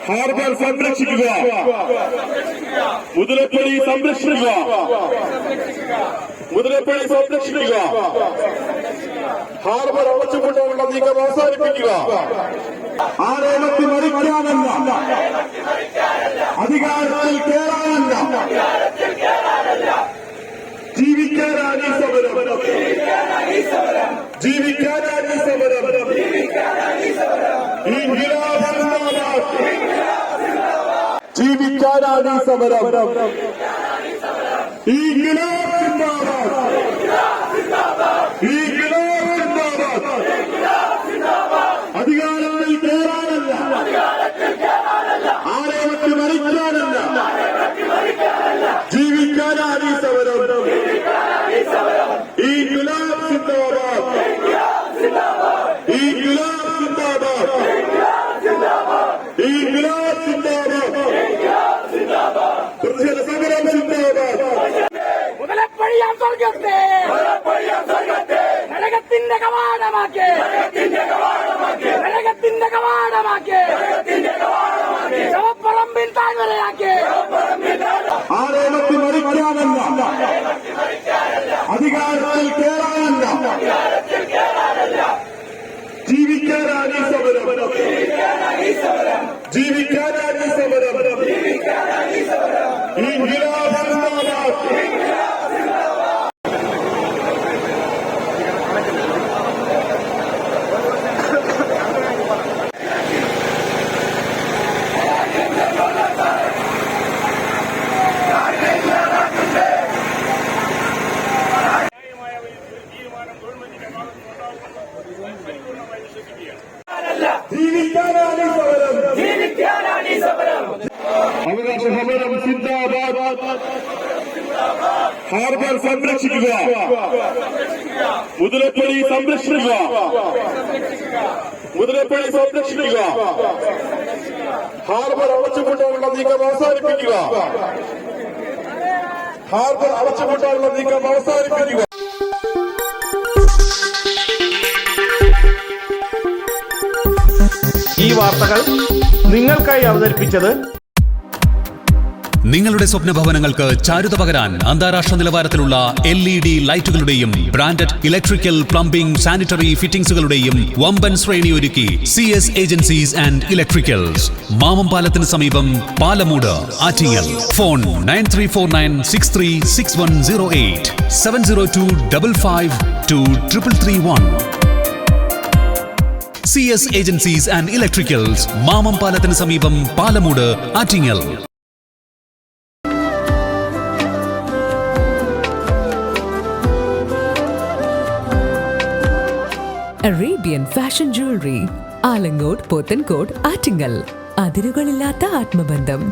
Harbour സംരക്ഷിക്കുക, മുതലപ്പള്ളി സംരക്ഷിക്കുക, മുതലപ്പള്ളി സംരക്ഷിക്കുക. ഹാർബർ അടച്ചുകൊണ്ടുള്ള നീക്കം അവസാനിപ്പിക്കുക. ആരേമത്തി മരിക്കാനല്ല, അധികാരത്തിൽ കയറാനല്ല, ജീവിക്കാനാണ് ഈ സമരം, ജീവിക്കാനാണ് ഈ സമരം. ജീവിക്കാനാണ് ഈ സമരം. ഈ അധികാരത്തിൽ കയറാനല്ല, ആരേമത്തി മരിക്കാനല്ല, ജീവിക്കാനാണ് ഈ സമരം. ഈ ഗുലാബ് സിന്ദാബാദ്, ഈ ഗുലാബ് സിന്ദാബാദ്, ഈ ഗുലാബ് സിന്ദാബാദ്, പ്രതിഷേധ സമരം സിന്ദാബാദ്. മുതലപ്പഴിയാം സ്വർഗത്തെ, നരകത്തിന്റെ കവാടമാക്കി, നരകത്തിന്റെ കവാടമാക്കി, ശവപ്പറമ്പിൻ താഴ്വരയാക്കി. ആരേമത്തി മരിക്കാനല്ല, അധികാരത്തിൽ കയറാനല്ല, ജീവിക്കാനാണ് ഈ സമരം, ജീവിക്കാനാണ് ഈ സമരം. ഈ ഗുലാബ് സിന്ദാബാദ്. അവകാശ സമരം സിന്ദാബാദ്. ഹാർബർ സംരക്ഷിക്കുക, മുതലപ്പള്ളി സംരക്ഷിക്കുക, മുതലപ്പള്ളി സംരക്ഷിക്കുക. ഹാർബർ അടച്ചുകൊണ്ടുള്ള നീക്കം അവസാനിപ്പിക്കുക. ഹാർബർ അടച്ചുകൊണ്ടുള്ള നീക്കം അവസാനിപ്പിക്കുക. ഈ വാർത്തകൾ നിങ്ങൾക്കായി അവതരിപ്പിച്ചത് നിങ്ങളുടെ സ്വപ്ന ഭവനങ്ങൾക്ക് ചാരുത പകരാൻ അന്താരാഷ്ട്ര നിലവാരത്തിലുള്ള LED ലൈറ്റുകളുടെയും ബ്രാൻഡഡ് ഇലക്ട്രിക്കൽ, പ്ലംബിംഗ്, സാനിറ്ററി ഫിറ്റിംഗ്സുകളുടെയും വമ്പൻ ശ്രേണി ഒരുക്കി CS ഏജൻസീസ് ആൻഡ് ഇലക്ട്രിക്കൽസ്. മാമംപാലത്തിന് സമീപം, Palamood, Attingal. Phone 9349636108 702552331. CS agencies and electricals, മാമംപാലത്തിന് സമീപം, Palamood, Attingal. Arabian fashion jewellery, Alangode, Pothencode, Attingal. അതിരുകളില്ലാത്ത ആത്മബന്ധം.